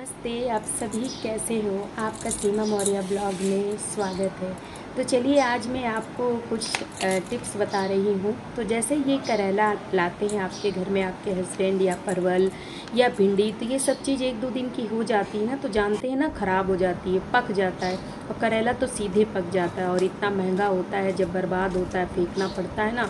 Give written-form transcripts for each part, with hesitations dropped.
नमस्ते, आप सभी कैसे हो। आपका सीमा मौर्य ब्लॉग में स्वागत है। तो चलिए आज मैं आपको कुछ टिप्स बता रही हूँ। तो जैसे ये करेला लाते हैं आपके घर में आपके हस्बैंड, या परवल या भिंडी, तो ये सब चीज़ 1-2 दिन की हो जाती है ना, तो जानते हैं ना, ख़राब हो जाती है, पक जाता है। और करेला तो सीधे पक जाता है और इतना महंगा होता है, जब बर्बाद होता है फेंकना पड़ता है ना,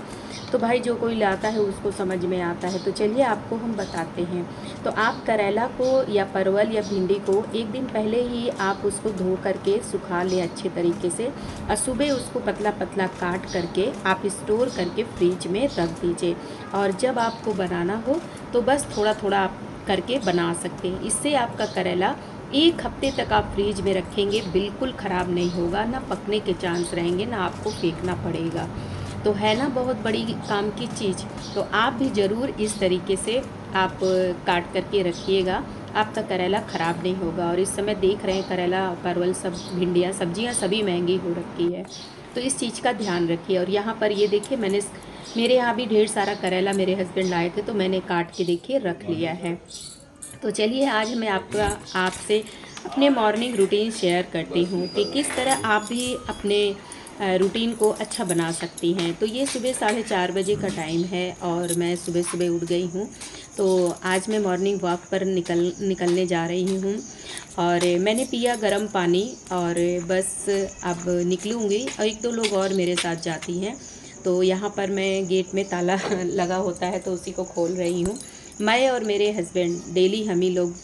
तो भाई जो कोई लाता है उसको समझ में आता है। तो चलिए आपको हम बताते हैं। तो आप करेला को या परवल या भिंडी को एक दिन पहले ही आप उसको धो करके सुखा लें अच्छे तरीके से, और सुबह उसको पतला पतला काट करके आप स्टोर करके फ्रिज में रख दीजिए। और जब आपको बनाना हो तो बस थोड़ा थोड़ा आप करके बना सकते हैं। इससे आपका करेला 1 हफ्ते तक आप फ्रिज में रखेंगे, बिल्कुल ख़राब नहीं होगा, ना पकने के चांस रहेंगे, ना आपको फेंकना पड़ेगा। तो है ना बहुत बड़ी काम की चीज़। तो आप भी ज़रूर इस तरीके से आप काट करके रखिएगा, आपका करेला ख़राब नहीं होगा। और इस समय देख रहे हैं करेला, परवल, सब भिंडियाँ, सब्जियाँ सभी महंगी हो रखी है, तो इस चीज़ का ध्यान रखिए। और यहाँ पर ये देखिए, मेरे यहाँ भी ढेर सारा करेला मेरे हस्बैंड लाए थे, तो मैंने काट के देखिए रख लिया है। तो चलिए आज मैं आपसे अपने मॉर्निंग रूटीन शेयर करती हूँ कि किस तरह आप भी अपने रूटीन को अच्छा बना सकती हैं। तो ये सुबह 4:30 बजे का टाइम है और मैं सुबह सुबह उठ गई हूँ। तो आज मैं मॉर्निंग वॉक पर निकलने जा रही हूँ, और मैंने पिया गर्म पानी, और बस अब निकलूँगी, और 1-2 लोग और मेरे साथ जाती हैं। तो यहाँ पर मैं गेट में ताला लगा होता है तो उसी को खोल रही हूँ। मैं और मेरे हस्बैंड डेली हम ही लोग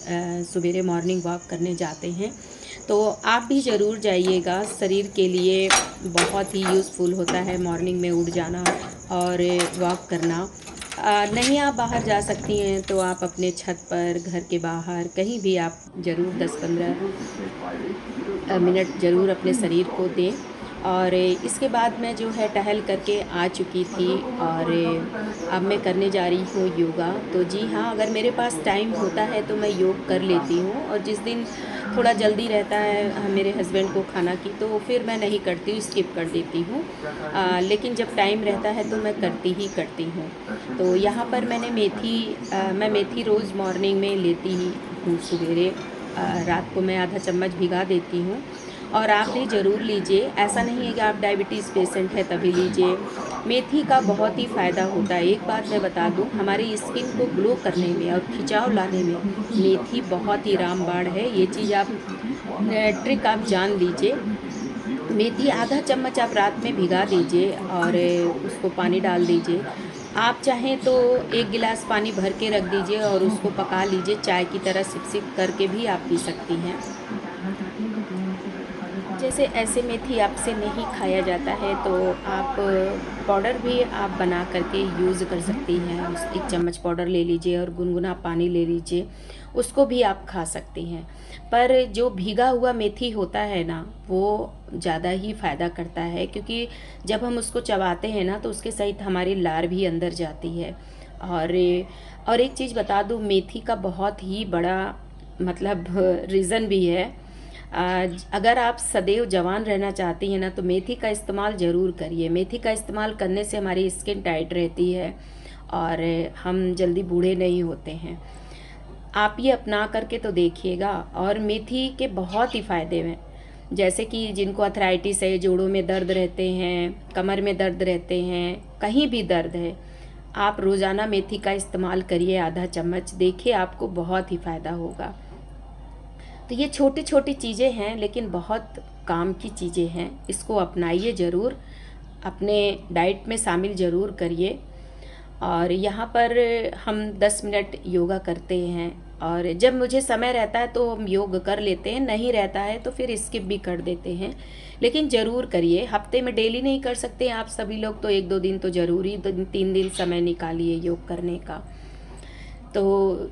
सवेरे मॉर्निंग वॉक करने जाते हैं। तो आप भी ज़रूर जाइएगा, शरीर के लिए बहुत ही यूज़फुल होता है मॉर्निंग में उठ जाना और वॉक करना। नहीं आप बाहर जा सकती हैं तो आप अपने छत पर, घर के बाहर, कहीं भी आप ज़रूर 10-15 मिनट ज़रूर अपने शरीर को दें। और इसके बाद मैं जो है टहल करके आ चुकी थी, और अब मैं करने जा रही हूँ योगा। तो जी हाँ, अगर मेरे पास टाइम होता है तो मैं योग कर लेती हूँ, और जिस दिन थोड़ा जल्दी रहता है मेरे हस्बैंड को खाना की, तो फिर मैं नहीं करती हूँ, स्किप कर देती हूँ। लेकिन जब टाइम रहता है तो मैं करती ही करती हूँ। तो यहाँ पर मैं मेथी रोज़ मॉर्निंग में लेती ही हूँ सवेरे। रात को मैं आधा चम्मच भिगा देती हूँ, और आप भी ज़रूर लीजिए। ऐसा नहीं है कि आप डायबिटीज़ पेशेंट है तभी लीजिए। मेथी का बहुत ही फ़ायदा होता है। एक बात मैं बता दूँ, हमारी स्किन को ग्लो करने में और खिंचाव लाने में मेथी बहुत ही रामबाण है। ये चीज़ आप ट्रिक आप जान लीजिए। मेथी आधा चम्मच आप रात में भिगा दीजिए, और उसको पानी डाल दीजिए। आप चाहें तो 1 गिलास पानी भर के रख दीजिए और उसको पका लीजिए, चाय की तरह सिप सिप करके भी आप पी सकती हैं। जैसे ऐसे मेथी आपसे नहीं खाया जाता है तो आप पाउडर भी आप बना करके यूज़ कर सकती हैं। उस 1 चम्मच पाउडर ले लीजिए और गुनगुना पानी ले लीजिए, उसको भी आप खा सकती हैं। पर जो भीगा हुआ मेथी होता है ना, वो ज़्यादा ही फ़ायदा करता है, क्योंकि जब हम उसको चबाते हैं ना तो उसके सहित हमारी लार भी अंदर जाती है। और एक चीज़ बता दूँ, मेथी का बहुत ही बड़ा मतलब रीज़न भी है। अगर आप सदैव जवान रहना चाहती हैं ना, तो मेथी का इस्तेमाल ज़रूर करिए। मेथी का इस्तेमाल करने से हमारी स्किन टाइट रहती है और हम जल्दी बूढ़े नहीं होते हैं। आप ये अपना करके तो देखिएगा। और मेथी के बहुत ही फ़ायदे हैं, जैसे कि जिनको अर्थराइटिस है, जोड़ों में दर्द रहते हैं, कमर में दर्द रहते हैं, कहीं भी दर्द है, आप रोज़ाना मेथी का इस्तेमाल करिए आधा चम्मच, देखिए आपको बहुत ही फ़ायदा होगा। तो ये छोटी छोटी चीज़ें हैं, लेकिन बहुत काम की चीज़ें हैं। इसको अपनाइए ज़रूर, अपने डाइट में शामिल ज़रूर करिए। और यहाँ पर हम 10 मिनट योगा करते हैं, और जब मुझे समय रहता है तो हम योग कर लेते हैं, नहीं रहता है तो फिर स्किप भी कर देते हैं। लेकिन ज़रूर करिए, हफ्ते में डेली नहीं कर सकते आप सभी लोग, तो 1-2 दिन तो ज़रूरी, 3 दिन समय निकालिए योग करने का। तो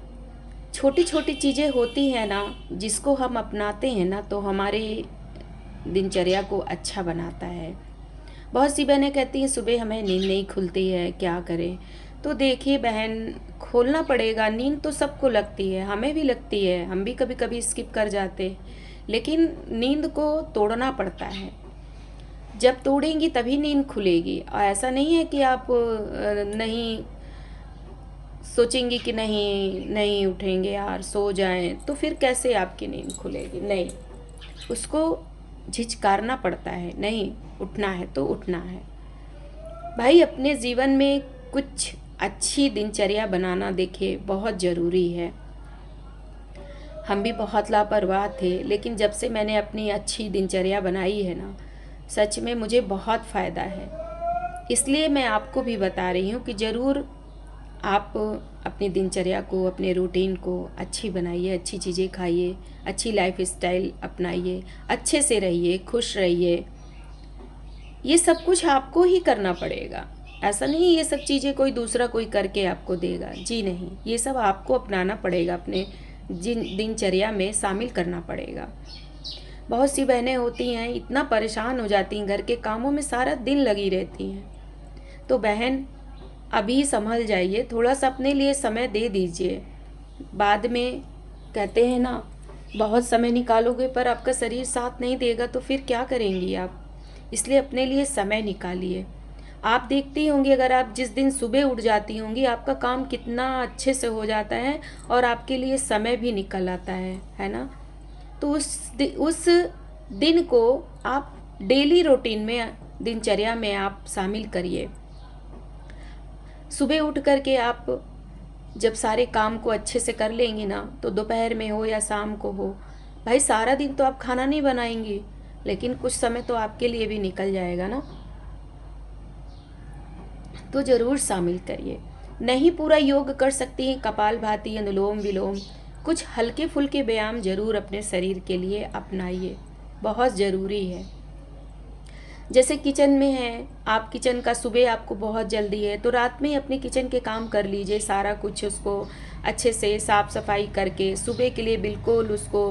छोटी छोटी चीज़ें होती हैं ना, जिसको हम अपनाते हैं ना, तो हमारे दिनचर्या को अच्छा बनाता है। बहुत सी बहनें कहती हैं सुबह हमें नींद नहीं खुलती है, क्या करें। तो देखिए बहन, खोलना पड़ेगा। नींद तो सबको लगती है, हमें भी लगती है, हम भी कभी कभी स्किप कर जाते हैं, लेकिन नींद को तोड़ना पड़ता है। जब तोड़ेंगी तभी नींद खुलेगी। और ऐसा नहीं है कि आप नहीं सोचेंगी कि नहीं नहीं उठेंगे यार, सो जाएं, तो फिर कैसे आपकी नींद खुलेगी। नहीं, उसको झिझकारना पड़ता है, नहीं उठना है तो उठना है। भाई अपने जीवन में कुछ अच्छी दिनचर्या बनाना देखिए बहुत ज़रूरी है। हम भी बहुत लापरवाह थे, लेकिन जब से मैंने अपनी अच्छी दिनचर्या बनाई है ना, सच में मुझे बहुत फ़ायदा है। इसलिए मैं आपको भी बता रही हूँ कि ज़रूर आप अपनी दिनचर्या को, अपने रूटीन को अच्छी बनाइए, अच्छी चीज़ें खाइए, अच्छी लाइफ स्टाइल अपनाइए, अच्छे से रहिए, खुश रहिए। ये सब कुछ आपको ही करना पड़ेगा। ऐसा नहीं ये सब चीज़ें कोई दूसरा कोई करके आपको देगा, जी नहीं, ये सब आपको अपनाना पड़ेगा, अपने दिनचर्या में शामिल करना पड़ेगा। बहुत सी बहनें होती हैं इतना परेशान हो जाती हैं, घर के कामों में सारा दिन लगी रहती हैं। तो बहन अभी संभल जाइए, थोड़ा सा अपने लिए समय दे दीजिए। बाद में कहते हैं ना, बहुत समय निकालोगे पर आपका शरीर साथ नहीं देगा तो फिर क्या करेंगी आप। इसलिए अपने लिए समय निकालिए। आप देखती होंगी, अगर आप जिस दिन सुबह उठ जाती होंगी, आपका काम कितना अच्छे से हो जाता है और आपके लिए समय भी निकल आता है ना। तो उस दिन को आप डेली रूटीन में, दिनचर्या में आप शामिल करिए। सुबह उठ करके आप जब सारे काम को अच्छे से कर लेंगी ना, तो दोपहर में हो या शाम को हो, भाई सारा दिन तो आप खाना नहीं बनाएंगी, लेकिन कुछ समय तो आपके लिए भी निकल जाएगा ना। तो ज़रूर शामिल करिए। नहीं पूरा योग कर सकती हैं, कपालभाति, अनुलोम विलोम, कुछ हल्के फुल्के व्यायाम ज़रूर अपने शरीर के लिए अपनाइए, बहुत ज़रूरी है। जैसे किचन में है आप, किचन का सुबह आपको बहुत जल्दी है तो रात में ही अपने किचन के काम कर लीजिए, सारा कुछ उसको अच्छे से साफ़ सफाई करके सुबह के लिए बिल्कुल उसको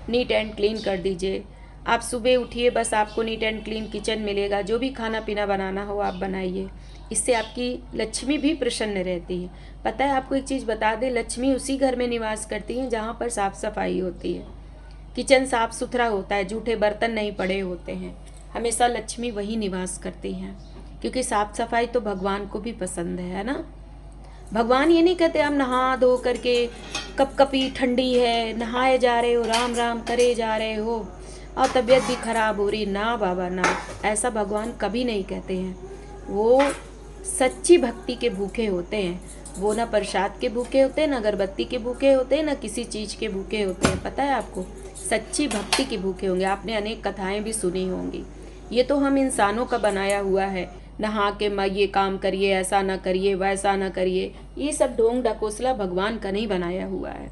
नीट एंड क्लीन कर दीजिए। आप सुबह उठिए, बस आपको नीट एंड क्लीन किचन मिलेगा, जो भी खाना पीना बनाना हो आप बनाइए। इससे आपकी लक्ष्मी भी प्रसन्न रहती है। पता है आपको एक चीज़ बता दें, लक्ष्मी उसी घर में निवास करती है जहाँ पर साफ़ सफाई होती है, किचन साफ़ सुथरा होता है, जूठे बर्तन नहीं पड़े होते हैं, हमेशा लक्ष्मी वही निवास करती हैं। क्योंकि साफ़ सफाई तो भगवान को भी पसंद है ना। भगवान ये नहीं कहते आप नहा धो करके कपकपी ठंडी है, नहाए जा रहे हो, राम राम करे जा रहे हो और तबीयत भी खराब हो रही, ना बाबा ना, ऐसा भगवान कभी नहीं कहते हैं। वो सच्ची भक्ति के भूखे होते हैं, वो ना प्रसाद के भूखे होते हैं, ना अगरबत्ती के भूखे होते हैं, ना किसी चीज़ के भूखे होते हैं। पता है आपको, सच्ची भक्ति के भूखे होंगे। आपने अनेक कथाएं भी सुनी होंगी। ये तो हम इंसानों का बनाया हुआ है, नहा के ये काम करिए, ऐसा ना करिए, वैसा ना करिए, ये सब ढोंग ढकोसला भगवान का नहीं बनाया हुआ है।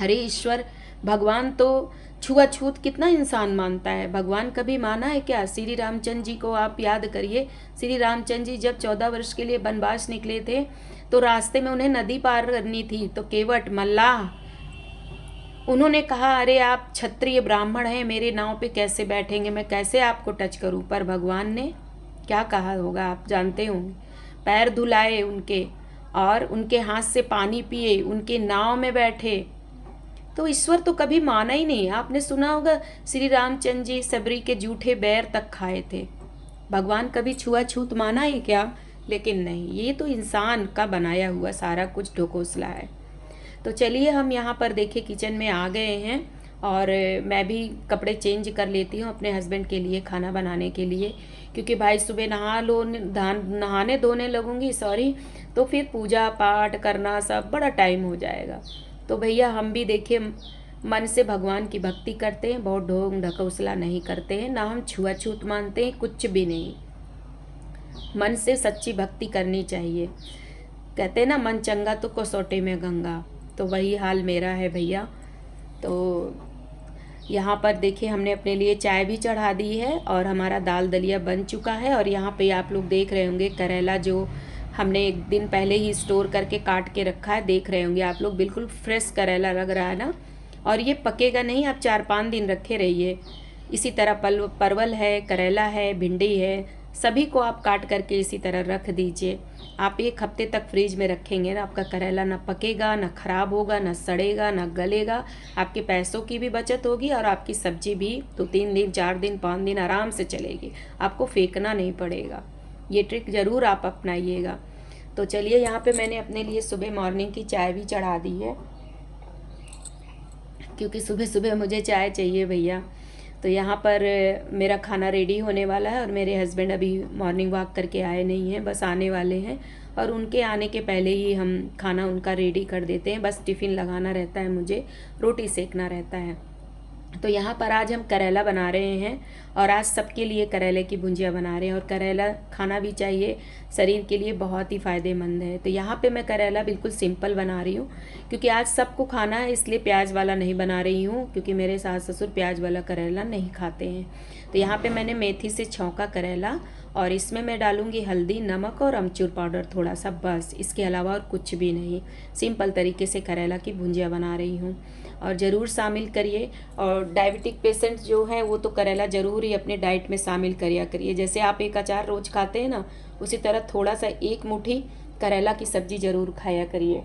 अरे ईश्वर भगवान तो छुआछूत कितना इंसान मानता है, भगवान कभी माना है क्या। श्री रामचंद्र जी को आप याद करिए, श्री रामचंद्र जी जब 14 वर्ष के लिए वनवास निकले थे तो रास्ते में उन्हें नदी पार करनी थी, तो केवट मल्लाह उन्होंने कहा, अरे आप क्षत्रिय ब्राह्मण हैं, मेरे नाव पे कैसे बैठेंगे, मैं कैसे आपको टच करूं। पर भगवान ने क्या कहा होगा आप जानते होंगे, पैर धुलाए उनके और उनके हाथ से पानी पिए, उनके नाव में बैठे। तो ईश्वर तो कभी माना ही नहीं। आपने सुना होगा श्री रामचंद्र जी सबरी के जूठे बैर तक खाए थे, भगवान कभी छुआछूत माना है क्या। लेकिन नहीं, ये तो इंसान का बनाया हुआ सारा कुछ ढकोसला है। तो चलिए हम यहाँ पर देखिए किचन में आ गए हैं और मैं भी कपड़े चेंज कर लेती हूँ अपने हस्बैंड के लिए खाना बनाने के लिए, क्योंकि भाई सुबह नहाने धोने लगूंगी तो फिर पूजा पाठ करना सब बड़ा टाइम हो जाएगा। तो भैया हम भी देखिए मन से भगवान की भक्ति करते हैं, बहुत ढोंग ढकोसला नहीं करते हैं, ना हम छुआछूत मानते हैं, कुछ भी नहीं। मन से सच्ची भक्ति करनी चाहिए। कहते हैं ना, मन चंगा तो कसौटे में गंगा, तो वही हाल मेरा है भैया। तो यहाँ पर देखिए हमने अपने लिए चाय भी चढ़ा दी है और हमारा दाल दलिया बन चुका है। और यहाँ पे आप लोग देख रहे होंगे करेला जो हमने एक दिन पहले ही स्टोर करके काट के रखा है, देख रहे होंगे आप लोग, बिल्कुल फ्रेश करेला लग रहा है ना। और ये पकेगा नहीं, आप 4-5 दिन रखे रहिए। इसी तरह परवल है, करेला है, भिंडी है, सभी को आप काट करके इसी तरह रख दीजिए। आप 1 हफ्ते तक फ्रिज में रखेंगे ना, आपका करेला ना पकेगा, ना खराब होगा, ना सड़ेगा, ना गलेगा। आपके पैसों की भी बचत होगी और आपकी सब्जी भी 2-3 दिन, 4 दिन, 5 दिन आराम से चलेगी, आपको फेंकना नहीं पड़ेगा। ये ट्रिक ज़रूर आप अपनाइएगा। तो चलिए यहाँ पे मैंने अपने लिए सुबह मॉर्निंग की चाय भी चढ़ा दी है, क्योंकि सुबह सुबह मुझे चाय चाहिए भैया। तो यहाँ पर मेरा खाना रेडी होने वाला है और मेरे हस्बैंड अभी मॉर्निंग वॉक करके आए नहीं हैं, बस आने वाले हैं और उनके आने के पहले ही हम खाना उनका रेडी कर देते हैं। बस टिफ़िन लगाना रहता है, मुझे रोटी सेकना रहता है। तो यहाँ पर आज हम करेला बना रहे हैं और आज सबके लिए करेले की भुंजिया बना रहे हैं। और करेला खाना भी चाहिए, शरीर के लिए बहुत ही फ़ायदेमंद है। तो यहाँ पे मैं करेला बिल्कुल सिंपल बना रही हूँ, क्योंकि आज सबको खाना है, इसलिए प्याज वाला नहीं बना रही हूँ, क्योंकि मेरे सास ससुर प्याज वाला करेला नहीं खाते हैं। तो यहाँ पे मैंने मेथी से छौंका करेला और इसमें मैं डालूँगी हल्दी, नमक और अमचूर पाउडर थोड़ा सा, बस इसके अलावा और कुछ भी नहीं। सिंपल तरीके से करेला की भुंजिया बना रही हूँ और ज़रूर शामिल करिए। और डायबिटिक पेशेंट जो है वो तो करेला ज़रूर ही अपने डाइट में शामिल करिए करिए। जैसे आप एक अचार रोज़ खाते हैं ना, उसी तरह थोड़ा सा एक मुट्ठी करेला की सब्ज़ी ज़रूर खाया करिए।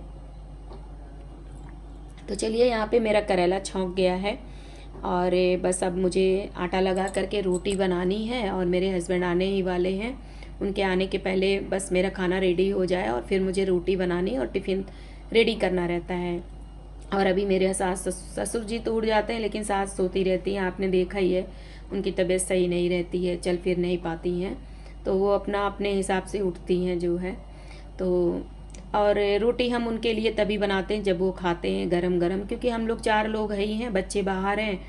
तो चलिए यहाँ पे मेरा करेला छौंक गया है और बस अब मुझे आटा लगा करके रोटी बनानी है और मेरे हस्बैंड आने ही वाले हैं। उनके आने के पहले बस मेरा खाना रेडी हो जाए और फिर मुझे रोटी बनानी और टिफ़िन रेडी करना रहता है। और अभी मेरे सास ससुर जी तो उठ जाते हैं, लेकिन सास सोती रहती हैं, आपने देखा ही है, उनकी तबीयत सही नहीं रहती है, चल फिर नहीं पाती हैं, तो वो अपना अपने हिसाब से उठती हैं जो है। तो और रोटी हम उनके लिए तभी बनाते हैं जब वो खाते हैं गरम गरम, क्योंकि हम लोग 4 लोग ही हैं, बच्चे बाहर हैं,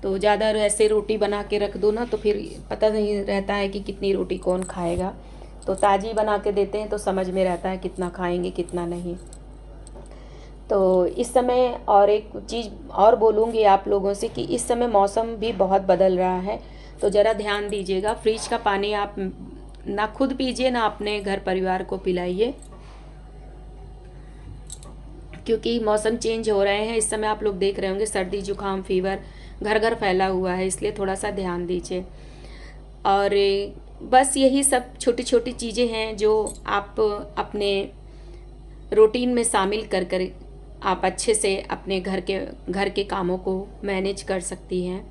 तो ज़्यादा ऐसे रोटी बना के रख दो ना तो फिर पता नहीं रहता है कि कितनी रोटी कौन खाएगा। तो ताज़ी बना के देते हैं तो समझ में रहता है कितना खाएंगे कितना नहीं। तो इस समय और एक चीज़ और बोलूँगी आप लोगों से कि इस समय मौसम भी बहुत बदल रहा है, तो ज़रा ध्यान दीजिएगा। फ्रिज का पानी आप ना खुद पीजिए ना अपने घर परिवार को पिलाइए, क्योंकि मौसम चेंज हो रहे हैं। इस समय आप लोग देख रहे होंगे सर्दी जुकाम फीवर घर घर फैला हुआ है, इसलिए थोड़ा सा ध्यान दीजिए। और बस यही सब छोटी छोटी चीज़ें हैं जो आप अपने रूटीन में शामिल कर कर आप अच्छे से अपने घर के कामों को मैनेज कर सकती हैं,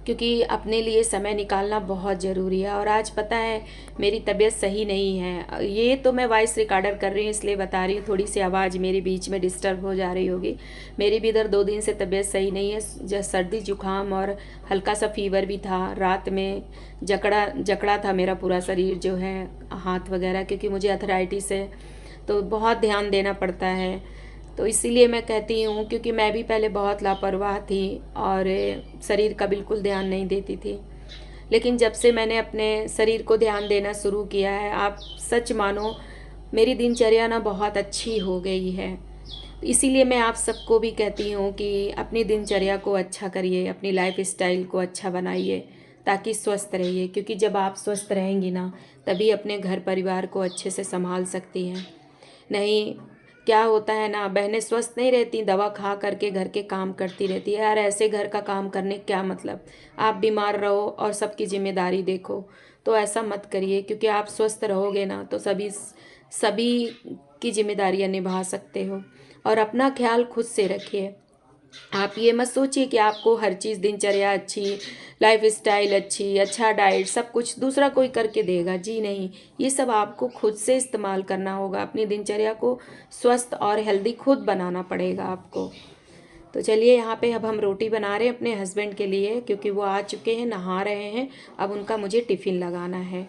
क्योंकि अपने लिए समय निकालना बहुत ज़रूरी है। और आज पता है मेरी तबीयत सही नहीं है, ये तो मैं वॉइस रिकॉर्डर कर रही हूँ इसलिए बता रही हूँ, थोड़ी सी आवाज़ मेरी बीच में डिस्टर्ब हो जा रही होगी। मेरी भी इधर 2 दिन से तबीयत सही नहीं है, जैसे सर्दी जुकाम और हल्का सा फीवर भी था। रात में जकड़ा था मेरा पूरा शरीर जो है, हाथ वगैरह, क्योंकि मुझे अर्थराइटिस है तो बहुत ध्यान देना पड़ता है। तो इसीलिए मैं कहती हूँ, क्योंकि मैं भी पहले बहुत लापरवाह थी और शरीर का बिल्कुल ध्यान नहीं देती थी, लेकिन जब से मैंने अपने शरीर को ध्यान देना शुरू किया है, आप सच मानो मेरी दिनचर्या ना बहुत अच्छी हो गई है। इसीलिए मैं आप सबको भी कहती हूँ कि अपनी दिनचर्या को अच्छा करिए, अपनी लाइफ स्टाइल को अच्छा बनाइए, ताकि स्वस्थ रहिए, क्योंकि जब आप स्वस्थ रहेंगी ना तभी अपने घर परिवार को अच्छे से संभाल सकती हैं। नहीं क्या होता है ना, बहनें स्वस्थ नहीं रहती, दवा खा करके घर के काम करती रहती है। यार ऐसे घर का काम करने क्या मतलब, आप बीमार रहो और सबकी जिम्मेदारी देखो, तो ऐसा मत करिए। क्योंकि आप स्वस्थ रहोगे ना तो सभी की जिम्मेदारियां निभा सकते हो। और अपना ख्याल खुद से रखिए। आप ये मत सोचिए कि आपको हर चीज़ दिनचर्या अच्छी, लाइफ स्टाइल अच्छी, अच्छा डाइट सब कुछ दूसरा कोई करके देगा, जी नहीं। ये सब आपको खुद से इस्तेमाल करना होगा। अपनी दिनचर्या को स्वस्थ और हेल्दी खुद बनाना पड़ेगा आपको। तो चलिए यहाँ पे अब हम रोटी बना रहे हैं अपने हस्बैंड के लिए, क्योंकि वो आ चुके हैं, नहा रहे हैं, अब उनका मुझे टिफ़िन लगाना है।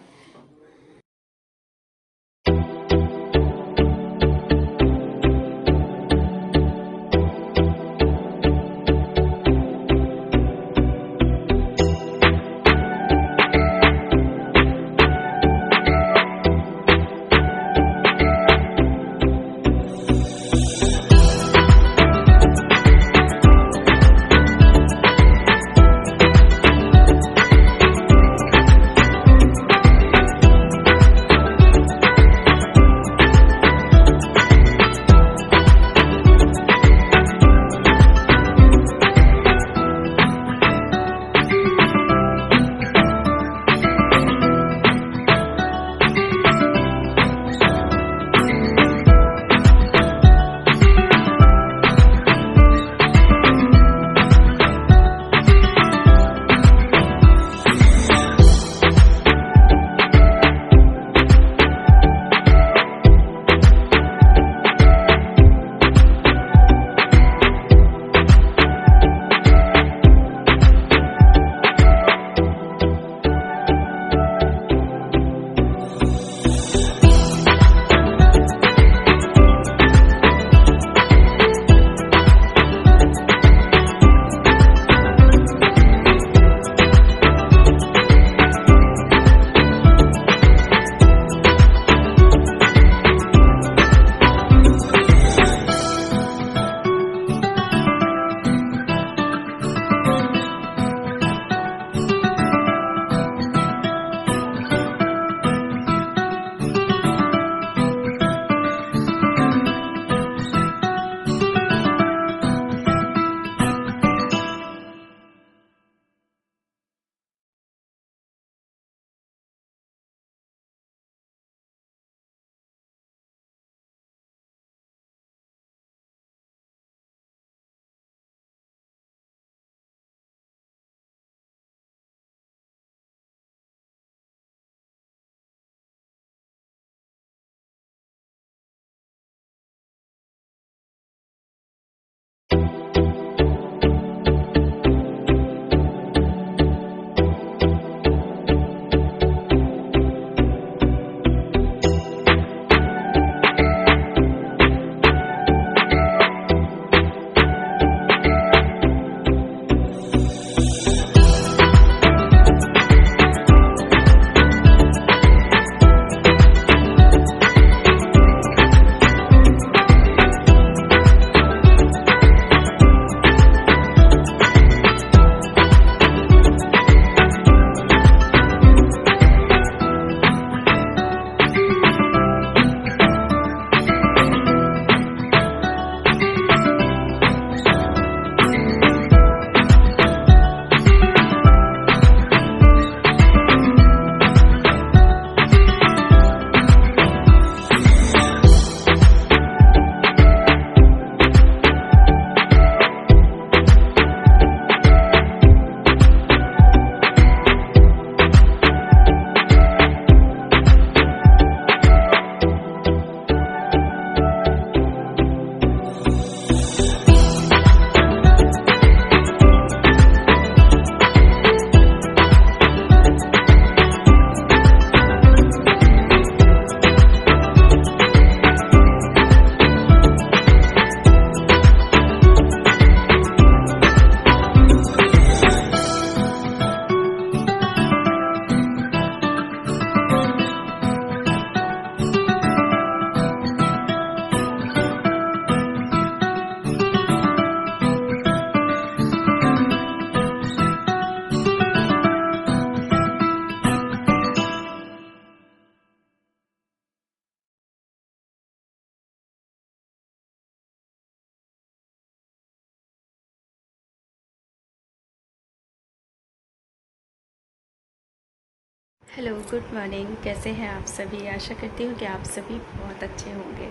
Hello, good morning. कैसे हैं आप सभी? आशा करती हूँ कि आप सभी बहुत अच्छे होंगे।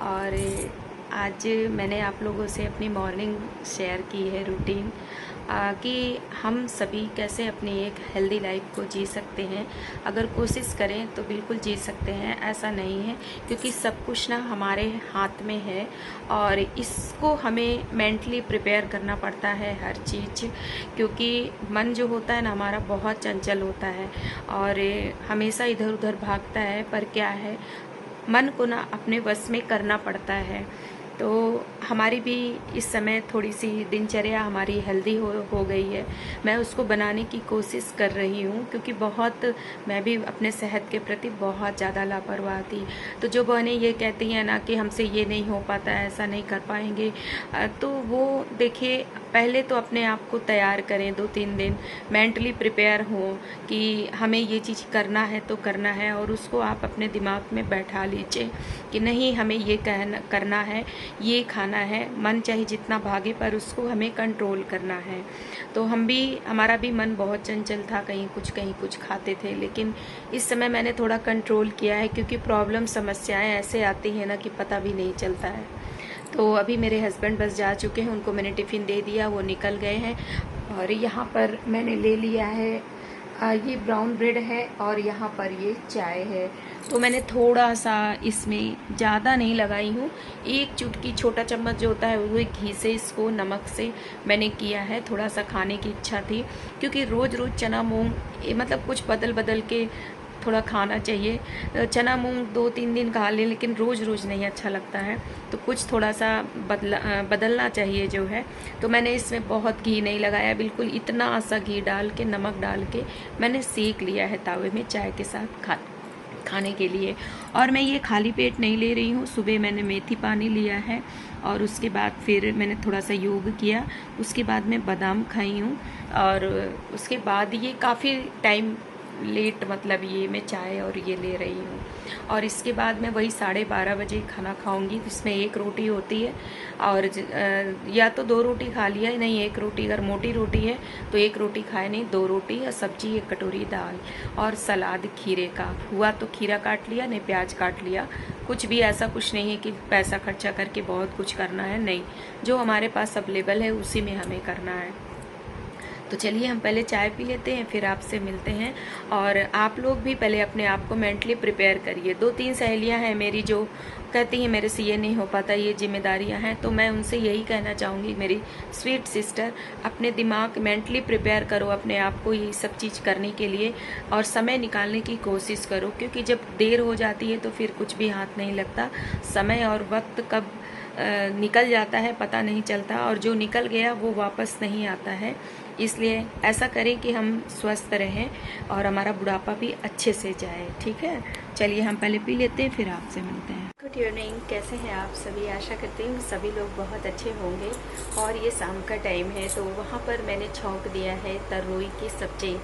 और आज मैंने आप लोगों से अपनी मॉर्निंग शेयर की है रूटीन, कि हम सभी कैसे अपनी एक हेल्दी लाइफ को जी सकते हैं। अगर कोशिश करें तो बिल्कुल जी सकते हैं, ऐसा नहीं है, क्योंकि सब कुछ ना हमारे हाथ में है और इसको हमें मेंटली प्रिपेयर करना पड़ता है हर चीज़। क्योंकि मन जो होता है ना हमारा बहुत चंचल होता है और हमेशा इधर उधर भागता है, पर क्या है, मन को ना अपने वश में करना पड़ता है। तो हमारी भी इस समय थोड़ी सी दिनचर्या हमारी हेल्दी हो गई है। मैं उसको बनाने की कोशिश कर रही हूँ, क्योंकि बहुत मैं भी अपने सेहत के प्रति बहुत ज़्यादा लापरवाह थी। तो जो बहनें ये कहती हैं ना कि हमसे ये नहीं हो पाता है, ऐसा नहीं कर पाएंगे, तो वो देखिए, पहले तो अपने आप को तैयार करें, 2-3 दिन मेंटली प्रिपेयर हों कि हमें ये चीज़ करना है तो करना है, और उसको आप अपने दिमाग में बैठा लीजिए कि नहीं, हमें ये करना है, ये खाना है। मन चाहे जितना भागे, पर उसको हमें कंट्रोल करना है। तो हमारा भी मन बहुत चंचल था, कहीं कुछ खाते थे, लेकिन इस समय मैंने थोड़ा कंट्रोल किया है, क्योंकि प्रॉब्लम समस्याएं ऐसे आती हैं ना कि पता भी नहीं चलता है। तो अभी मेरे हस्बैंड बस जा चुके हैं, उनको मैंने टिफ़िन दे दिया, वो निकल गए हैं। और यहाँ पर मैंने ले लिया है, ये ब्राउन ब्रेड है और यहाँ पर ये चाय है। तो मैंने थोड़ा सा इसमें ज़्यादा नहीं लगाई हूँ, एक चुटकी, छोटा चम्मच जो होता है वो घी से, इसको नमक से मैंने किया है। थोड़ा सा खाने की इच्छा थी, क्योंकि रोज़ रोज़ चना मूंग, मतलब कुछ बदल बदल के थोड़ा खाना चाहिए। चना मूंग 2-3 दिन खा लें, लेकिन रोज़ रोज़ नहीं अच्छा लगता है, तो कुछ थोड़ा सा बदलना चाहिए जो है। तो मैंने इसमें बहुत घी नहीं लगाया, बिल्कुल इतना सा घी डाल के, नमक डाल के मैंने सेक लिया है तावे में चाय के साथ खाने के लिए। और मैं ये खाली पेट नहीं ले रही हूँ। सुबह मैंने मेथी पानी लिया है और उसके बाद फिर मैंने थोड़ा सा योग किया, उसके बाद मैं बादाम खाई हूँ। और उसके बाद ये काफ़ी टाइम लेट, मतलब ये मैं चाय और ये ले रही हूँ। और इसके बाद मैं वही 12:30 बजे खाना खाऊंगी, जिसमें 1 रोटी होती है, और या तो 2 रोटी खा लिया, नहीं 1 रोटी, अगर मोटी रोटी है तो 1 रोटी खाए, नहीं 2 रोटी और सब्जी, 1 कटोरी दाल और सलाद खीरे का हुआ तो खीरा काट लिया, नहीं प्याज काट लिया। कुछ भी ऐसा कुछ नहीं है कि पैसा खर्चा करके बहुत कुछ करना है, नहीं, जो हमारे पास अवेलेबल है उसी में हमें करना है। तो चलिए हम पहले चाय पी लेते हैं, फिर आपसे मिलते हैं। और आप लोग भी पहले अपने आप को मेंटली प्रिपेयर करिए। 2-3 सहेलियां हैं मेरी जो कहती हैं मेरे से ये नहीं हो पाता, ये जिम्मेदारियां हैं, तो मैं उनसे यही कहना चाहूँगी, मेरी स्वीट सिस्टर, अपने दिमाग मेंटली प्रिपेयर करो अपने आप को ये सब चीज़ करने के लिए, और समय निकालने की कोशिश करो, क्योंकि जब देर हो जाती है तो फिर कुछ भी हाथ नहीं लगता। समय और वक्त कब निकल जाता है पता नहीं चलता, और जो निकल गया वो वापस नहीं आता है। इसलिए ऐसा करें कि हम स्वस्थ रहें और हमारा बुढ़ापा भी अच्छे से जाए। ठीक है, चलिए हम पहले पी लेते हैं, फिर आपसे मिलते हैं। गुड इवनिंग, कैसे हैं आप सभी? आशा करती हूँ सभी लोग बहुत अच्छे होंगे। और ये शाम का टाइम है, तो वहाँ पर मैंने छौंक दिया है तरोई की सब्जी।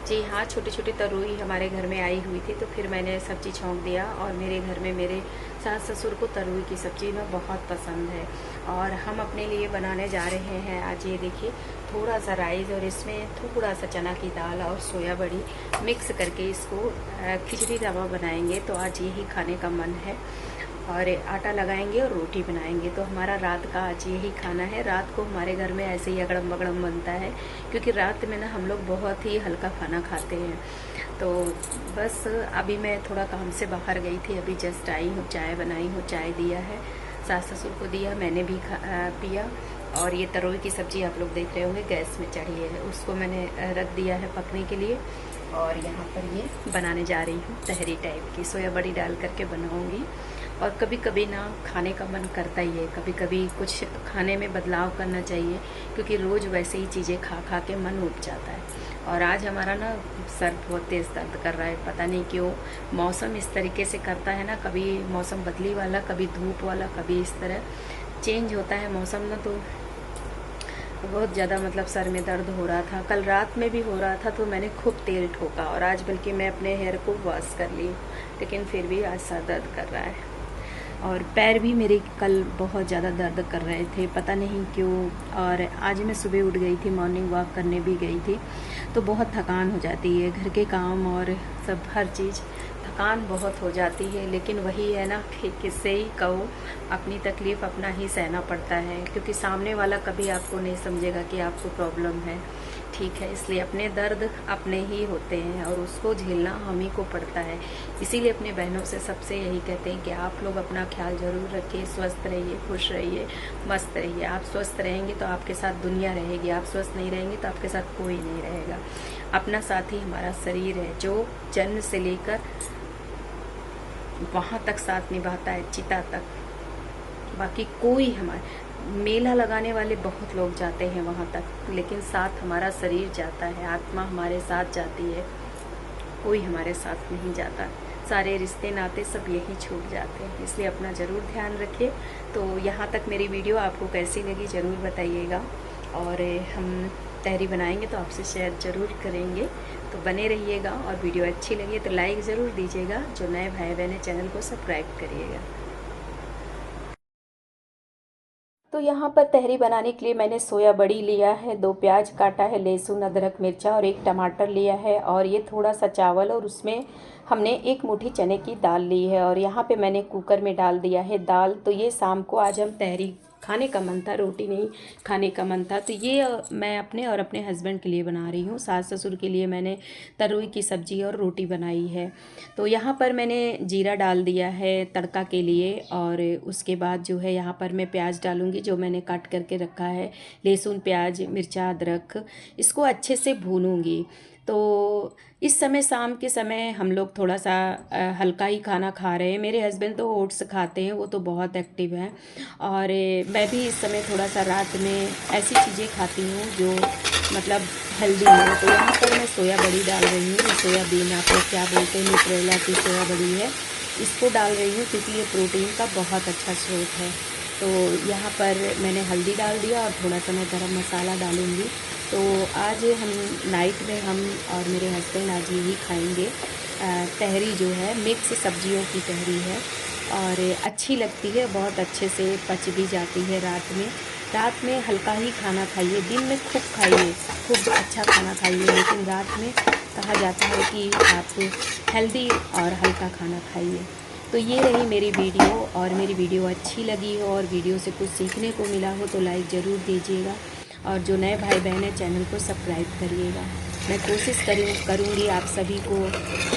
जी हाँ, छोटी छोटी तरोई हमारे घर में आई हुई थी, तो फिर मैंने सब्जी छौंक दिया। और मेरे घर में मेरे सास ससुर को तरोई की सब्ज़ी में बहुत पसंद है, और हम अपने लिए बनाने जा रहे हैं आज। ये देखिए, थोड़ा सा राइस और इसमें थोड़ा सा चना की दाल और सोया बड़ी मिक्स करके इसको खिचड़ी रवा बनाएंगे। तो आज यही खाने का मन है, और आटा लगाएंगे और रोटी बनाएंगे। तो हमारा रात का आज यही खाना है। रात को हमारे घर में ऐसे ही अगड़म बगड़म बनता है, क्योंकि रात में ना हम लोग बहुत ही हल्का खाना खाते हैं। तो बस अभी मैं थोड़ा काम से बाहर गई थी, अभी जस्ट आई हूँ, चाय बनाई हूँ, चाय दिया है, सास ससुर को दिया, मैंने भी पिया। और ये तरोई की सब्ज़ी आप लोग देख रहे होंगे गैस में चढ़ी है, उसको मैंने रख दिया है पकने के लिए। और यहाँ पर ये बनाने जा रही हूँ तहरी टाइप की, सोया बड़ी डाल करके बनाऊँगी। और कभी कभी ना खाने का मन करता ही है, कभी कभी कुछ खाने में बदलाव करना चाहिए, क्योंकि रोज़ वैसे ही चीज़ें खा खा के मन उब जाता है। और आज हमारा ना सर बहुत तेज़ दर्द कर रहा है, पता नहीं क्यों। मौसम इस तरीके से करता है ना, कभी मौसम बदली वाला, कभी धूप वाला, कभी इस तरह चेंज होता है मौसम ना, तो बहुत ज़्यादा मतलब सर में दर्द हो रहा था। कल रात में भी हो रहा था, तो मैंने खूब तेल ठोका, और आज बल्कि मैं अपने हेयर को वॉश कर ली, लेकिन फिर भी आज सर दर्द कर रहा है। और पैर भी मेरे कल बहुत ज़्यादा दर्द कर रहे थे, पता नहीं क्यों। और आज मैं सुबह उठ गई थी, मॉर्निंग वॉक करने भी गई थी, तो बहुत थकान हो जाती है, घर के काम और सब हर चीज़ थकान बहुत हो जाती है। लेकिन वही है ना कि किससे ही कहो, अपनी तकलीफ़ अपना ही सहना पड़ता है, क्योंकि सामने वाला कभी आपको नहीं समझेगा कि आपको प्रॉब्लम है, ठीक है। इसलिए अपने दर्द अपने ही होते हैं और उसको झेलना हम ही को पड़ता है। इसीलिए अपने बहनों से सबसे यही कहते हैं कि आप लोग अपना ख्याल ज़रूर रखिए, स्वस्थ रहिए, खुश रहिए, मस्त रहिए। आप स्वस्थ रहेंगे तो आपके साथ दुनिया रहेगी, आप स्वस्थ नहीं रहेंगे तो आपके साथ कोई नहीं रहेगा। अपना साथी हमारा शरीर है, जो जन्म से लेकर वहाँ तक साथ निभाता है, चिता तक। बाकी कोई हमारे मेला लगाने वाले बहुत लोग जाते हैं वहाँ तक, लेकिन साथ हमारा शरीर जाता है, आत्मा हमारे साथ जाती है, कोई हमारे साथ नहीं जाता। सारे रिश्ते नाते सब यहीं छूट जाते हैं। इसलिए अपना ज़रूर ध्यान रखिए। तो यहाँ तक मेरी वीडियो आपको कैसी लगी ज़रूर बताइएगा, और हम तहरी बनाएंगे तो आपसे शेयर ज़रूर करेंगे। तो बने रहिएगा, और वीडियो अच्छी लगी तो लाइक ज़रूर दीजिएगा। जो नए भाई बहन हैं चैनल को सब्सक्राइब करिएगा। तो यहाँ पर तहरी बनाने के लिए मैंने सोया बड़ी लिया है, 2 प्याज काटा है, लहसुन अदरक मिर्चा और 1 टमाटर लिया है, और ये थोड़ा सा चावल, और उसमें हमने 1 मुट्ठी चने की दाल ली है, और यहाँ पे मैंने कुकर में डाल दिया है दाल। तो ये शाम को आज हम तहरी खाने का मन था, रोटी नहीं खाने का मन था, तो ये मैं अपने और अपने हस्बैंड के लिए बना रही हूँ। सास ससुर के लिए मैंने तरोई की सब्ज़ी और रोटी बनाई है। तो यहाँ पर मैंने जीरा डाल दिया है तड़का के लिए, और उसके बाद जो है यहाँ पर मैं प्याज डालूँगी जो मैंने काट करके रखा है, लहसुन प्याज मिर्चा अदरक, इसको अच्छे से भूनूँगी। तो इस समय शाम के समय हम लोग थोड़ा सा हल्का ही खाना खा रहे हैं। मेरे हस्बैंड तो ओट्स खाते हैं, वो तो बहुत एक्टिव हैं, और मैं भी इस समय थोड़ा सा रात में ऐसी चीज़ें खाती हूँ जो मतलब हेल्दी हो। तो यहाँ पर मैं सोया बड़ी डाल रही हूँ, सोयाबीन आप लोग क्या बोलते हैं, न्यूट्रेला की सोया बड़ी है, इसको डाल रही हूँ क्योंकि ये प्रोटीन का बहुत अच्छा स्रोत है। तो यहाँ पर मैंने हल्दी डाल दिया और थोड़ा सा मैं गरम मसाला डालूँगी। तो आज हम नाइट में हम और मेरे हस्बैंड आज यही खाएंगे। तहरी जो है मिक्स सब्जियों की तहरी है, और अच्छी लगती है, बहुत अच्छे से पच भी जाती है रात में। रात में हल्का ही खाना खाइए, दिन में खूब खाइए, खूब अच्छा खाना खाइए, लेकिन रात में कहा जाता है कि आप हेल्दी और हल्का खाना खाइए। तो ये रही मेरी वीडियो, और मेरी वीडियो अच्छी लगी हो और वीडियो से कुछ सीखने को मिला हो तो लाइक ज़रूर दीजिएगा, और जो नए भाई बहन हैं चैनल को सब्सक्राइब करिएगा। मैं कोशिश करूँगी आप सभी को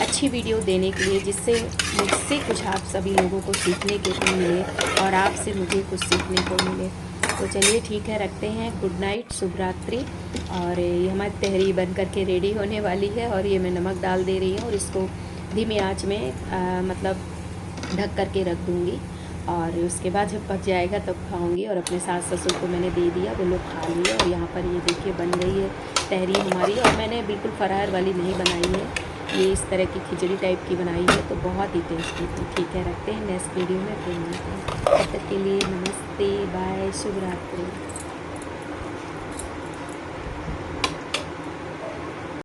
अच्छी वीडियो देने के लिए, जिससे मुझसे कुछ आप सभी लोगों को सीखने को मिले और आपसे मुझे कुछ सीखने को मिले। तो चलिए ठीक है, रखते हैं, गुड नाइट, शुभ रात्रि। और ये हमारी तहरी बन करके रेडी होने वाली है, और ये मैं नमक डाल दे रही हूँ, और इसको धीमी आँच में मतलब ढक करके रख दूँगी, और उसके बाद जब पक जाएगा तब खाऊंगी। और अपने सास ससुर को मैंने दे दिया, वो लोग खा लिए। और यहाँ पर ये देखिए बन गई है तहरी हमारी, और मैंने बिल्कुल फरार वाली नहीं बनाई है, ये इस तरह की खिचड़ी टाइप की बनाई है, तो बहुत ही टेस्टी थी। ठीक है, रखते हैं, नेक्स्ट वीडियो में फिर मिलते हैं। तब तक के लिए नमस्ते, बाय, शुभ रात्रि।